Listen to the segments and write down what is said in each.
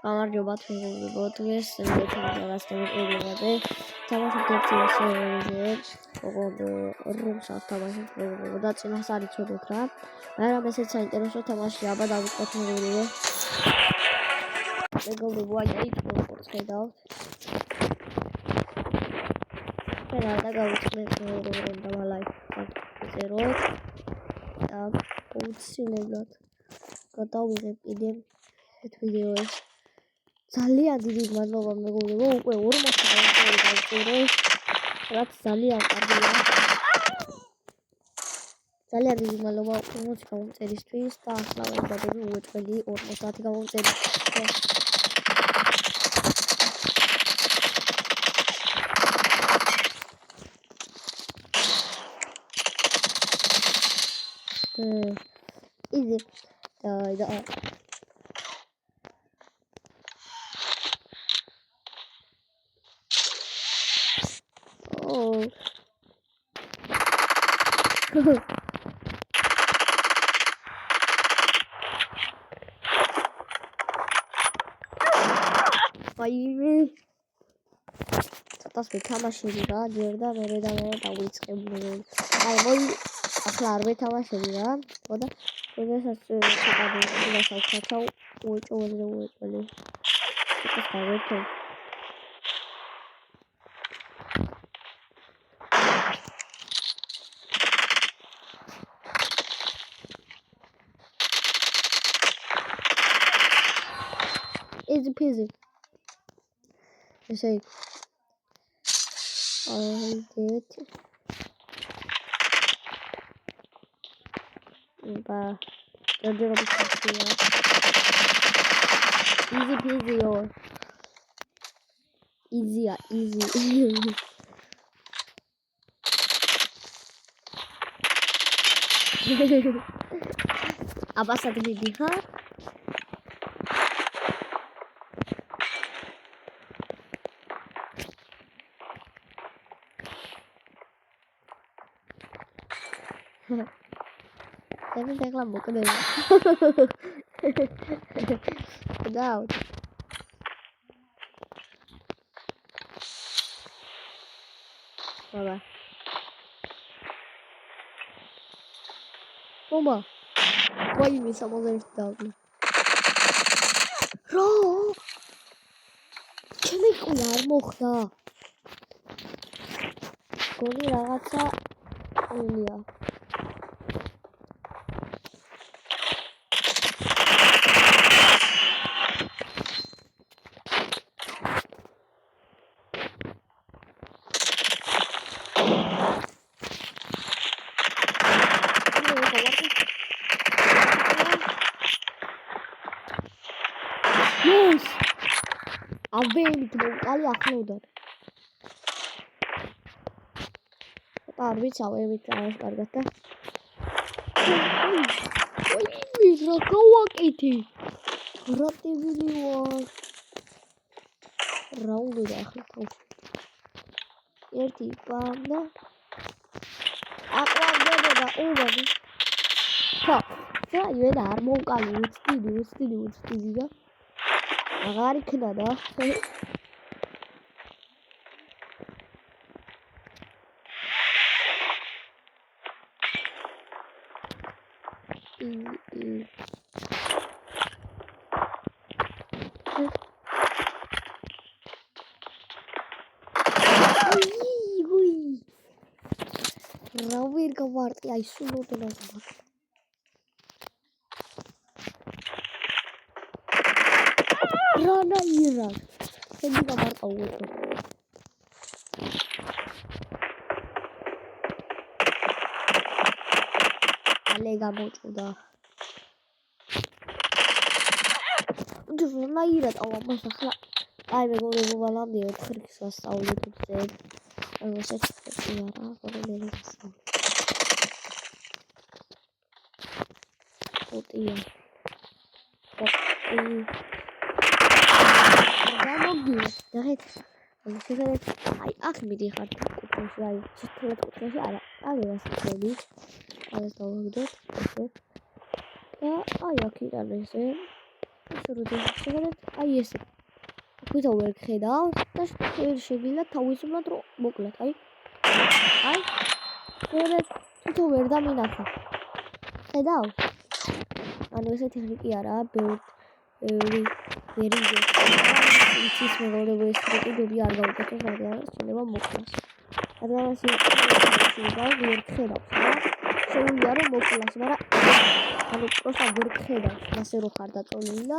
გამარჯობა თქვენგებო დღეს მეცადებას პრობლემაზე თამაშობთ ერთი სერვერზე ოღონდ რომ სათამაშოთ პრობლემა და წინას არ იცოდეთ რა მაგრამ ესეც საინტერესო თამაშია აბა დავიწყოთ მეგობრებო აი სპორტს ხედავთ და გავიწყდეთ მეგობრებო და ლაიქ და აუცილებლად გადავიღებ კიდე ეს ვიდეოებს ძალიან დიდი მადლობა მეგობრებო უკვე 40 დავწერე რაც ძალიან კარგია ძალიან დიდი მადლობა 40 გამომწერისთვის და ახლა ვიდეოები უეჭველი 50 გამომწერე easy da oh Baby tas ვეთამაშები რა ჯერ და მე დავიწყებული აი მოი ახლა არ ვეთამაშები რა ხოდა შესაძლოა შეგადო და საერთოდ უეჭველი ეს გავერთო easy peasy say I did but don't do it easy peasy or easy abasat video Tapi saya kelambuk ke dulu. Udah. Baba. Mama. Why you miss someone else down? Ro. Kemi kular mokhda. Koni ragatsa ulia. Yes. Avem ali ახლოვდან. Არვით გავასკარგოთ და. ой, რა გავაკეთე. რა ტივილი ვარ. რა უნდა ახლა თავს. ერთი პანდა. აყვავდება და უბადი. ხა, და იედა არ მოვკალი უცტიდი და აღარ იქნა და რა ვერ გავარტყი აი სულოდან აღარ Rana Irak. Hindi ka martawag ko. Alega mo chuda. Rana Irak awa masakla. Ay megore mo walam diye khirkis wasawli tutse. Ay wasa chikti yara kore lele wasawli. Otiya. აი აქ მიდიხარ კუთხეში აი ჩითილად კუთხეში არა აღებას ხელი alles დავაგდოთ ესე და აი აქ იტანე ესე როდესაც შეგადეთ, აი ესე. თვითონ ვერ ხედავთ და შეგიძლიათ თავისუფლად რომ მოკლათ, აი. შეგადეთ, თვითონ ვერ დამინახა. ხედავთ? ანუ ესე ტექნიკი არაა, ბევრი იცის მეგობრებო ეს ტრიკები არ გავუკეთოთ, რადგან შეიძლება მოკლას. რადგან ეს ვერ ხედავს რა. შეუძლია რომ მოკლას, მაგრამ ანუ პროსტა ვერ ხედავს, ასე რომ ხარ დაწოლილი და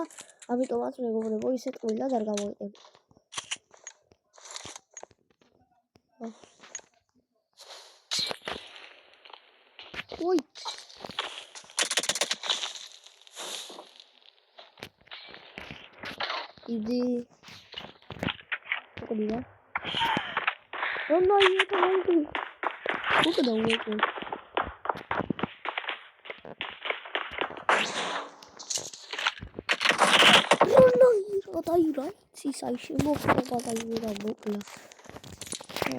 ამიტომაც მეგობრებო ისე ტყუილად არ გამოიყენებ. ой иди куда он на это могу куда уйти დაირა ის აი შემოხდება დაირა მოკლა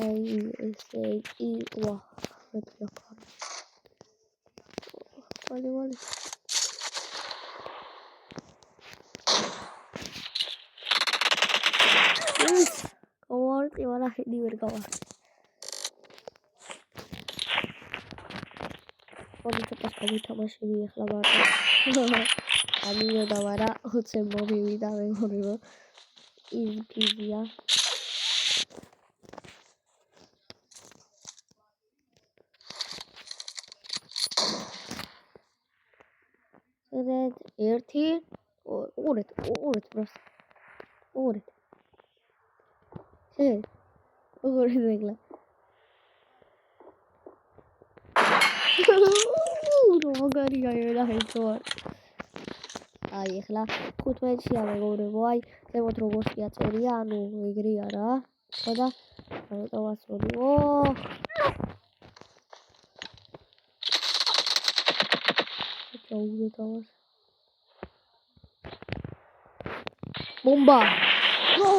აი ესე ვა მეტყვა ვალი გავარდი ვარა ხედი ვერ გავარდი ორი ცოტას გავითამაშები ახლა მარტო ამიო და ვარა 20 მომივიდა მეგობრებო იზია ზედ ერთი ორეთ პროს ორეთ როგორ ეგლა როგორია ერა ჰეჭო აი ახლა 15-ია მეგობრებო აი ზემოთ როგორც კი აწერია ანუ ეგრე არა ხო და ამიტომაც მოდი ჩაუგეთავს ბომბა ნო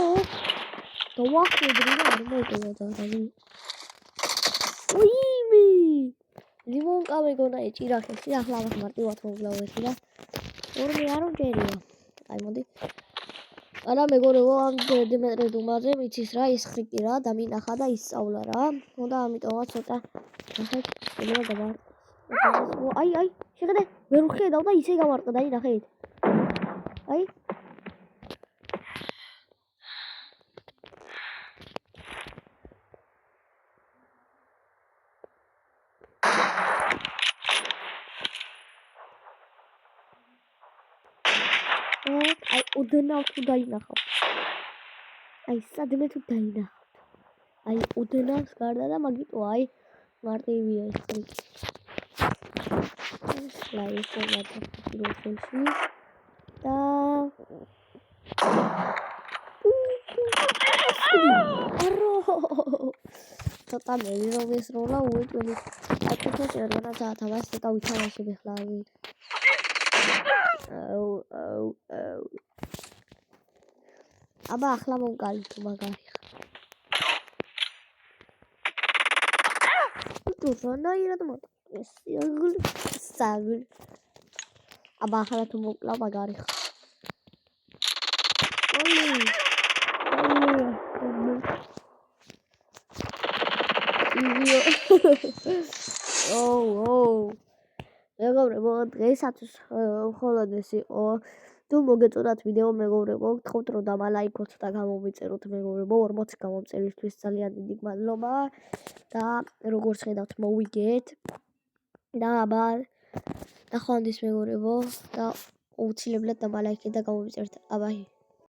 დავახედრი და არ მოვიდა და უიმი ლიმონკა მეგონა ეჭირახეს ახლა მას მარტივად მოვგლავეთი და ორმე არ უჯერია აი მოდი არა მეგობრებო ამ დიმეტრე დუმაძე მიცის რა ის ხრიკი რა დამინახა და ისწავლა რა ხო და ამიტომაც ცოტა ნახეთ შეიძლება გამარ აი შეხედე ვერ ვხედავ და ისე გამარტყდა აი ნახეთ აი აი უდენავ თუ დაინახავ აი სადმე თუ დაინახავ აი უდენავს გარდა და მაგიტო აი მარტივია ეს ტრიკი ლაი ფორმატი პროფესი და არო ცოტა მე რომ ეს როლა უეჭველი აი თვითონ შეგანა დაათავას ცოტა ვითამაშებ ახლა აი აბა ახლა მომკალი თუ მაგარი თუ რანაირად ეს საგულ აბა ახლა თუ მომკლა მაგარი მეგობრებო დღეისათვის მხოლოდ ეს იყო თუ მოგეწონათ ვიდეო მეგობრებო გთხოვთ რომ დამალაიქოთ და გამომიწეროთ მეგობრებო 40 გამომწერისთვის ძალიან დიდი მადლობა და როგორც ხედავთ მოვიგეთ და აბა ნახვამდის მეგობრებო და აუცილებლად დამალაიქეთ და გამომიწერეთ აბა